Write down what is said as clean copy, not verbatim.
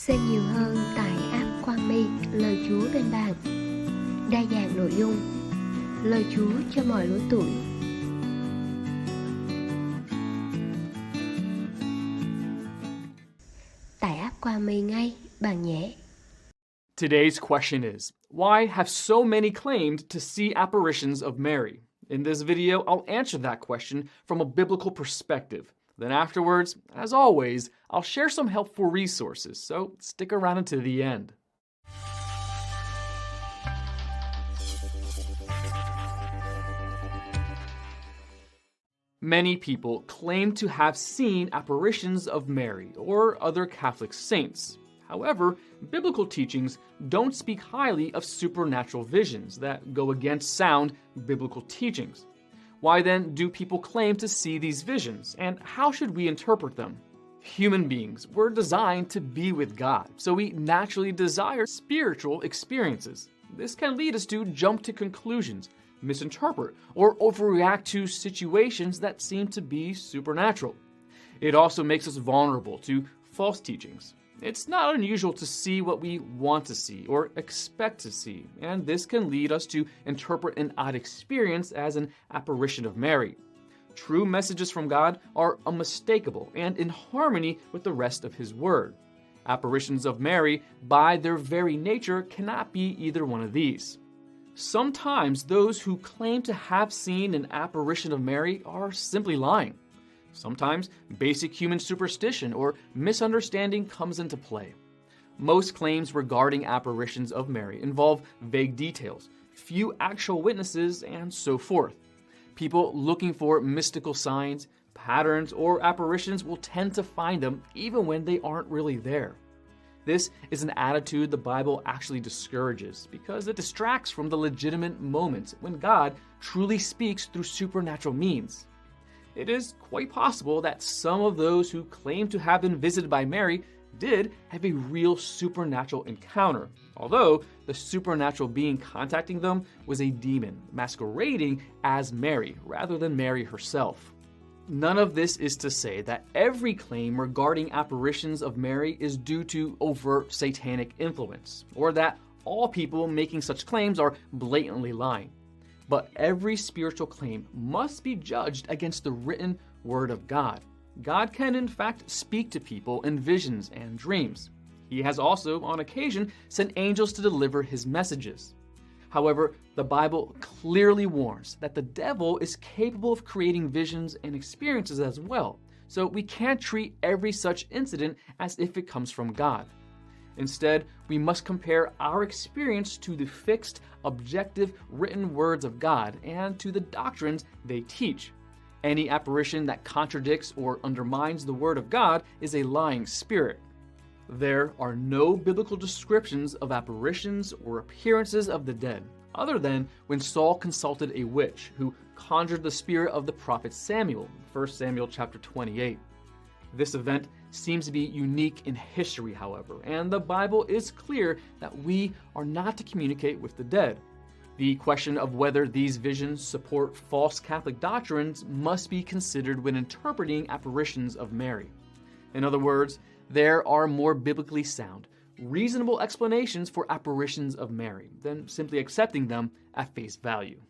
Xem nhiều hơn tại App WAMI, Lời Chúa bên bàn. Đa dạng nội dung, Lời Chúa cho mọi lứa tuổi. Tải App WAMI ngay, bạn nhé. Today's question is, why have so many claimed to see apparitions of Mary? In this video, I'll answer that question from a biblical perspective. Then afterwards, as always, I'll share some helpful resources, so stick around until the end. Many people claim to have seen apparitions of Mary or other Catholic saints. However, biblical teachings don't speak highly of supernatural visions that go against sound biblical teachings. Why then do people claim to see these visions, and how should we interpret them? Human beings were designed to be with God, so we naturally desire spiritual experiences. This can lead us to jump to conclusions, misinterpret, or overreact to situations that seem to be supernatural. It also makes us vulnerable to false teachings. It's not unusual to see what we want to see or expect to see, and this can lead us to interpret an odd experience as an apparition of Mary. True messages from God are unmistakable and in harmony with the rest of His Word. Apparitions of Mary, by their very nature, cannot be either one of these. Sometimes those who claim to have seen an apparition of Mary are simply lying. Sometimes basic human superstition or misunderstanding comes into play. Most claims regarding apparitions of Mary involve vague details, few actual witnesses, and so forth. People looking for mystical signs, patterns, or apparitions will tend to find them even when they aren't really there. This is an attitude the Bible actually discourages because it distracts from the legitimate moments when God truly speaks through supernatural means. It is quite possible that some of those who claim to have been visited by Mary did have a real supernatural encounter, although the supernatural being contacting them was a demon masquerading as Mary rather than Mary herself. None of this is to say that every claim regarding apparitions of Mary is due to overt satanic influence, or that all people making such claims are blatantly lying. But every spiritual claim must be judged against the written Word of God. God can in fact speak to people in visions and dreams. He has also, on occasion, sent angels to deliver His messages. However, the Bible clearly warns that the devil is capable of creating visions and experiences as well, so we can't treat every such incident as if it comes from God. Instead, we must compare our experience to the fixed, objective, written words of God and to the doctrines they teach. Any apparition that contradicts or undermines the Word of God is a lying spirit. There are no biblical descriptions of apparitions or appearances of the dead, other than when Saul consulted a witch who conjured the spirit of the prophet Samuel, 1 Samuel chapter 28. This event seems to be unique in history, however, and the Bible is clear that we are not to communicate with the dead. The question of whether these visions support false Catholic doctrines must be considered when interpreting apparitions of Mary. In other words, there are more biblically sound, reasonable explanations for apparitions of Mary than simply accepting them at face value.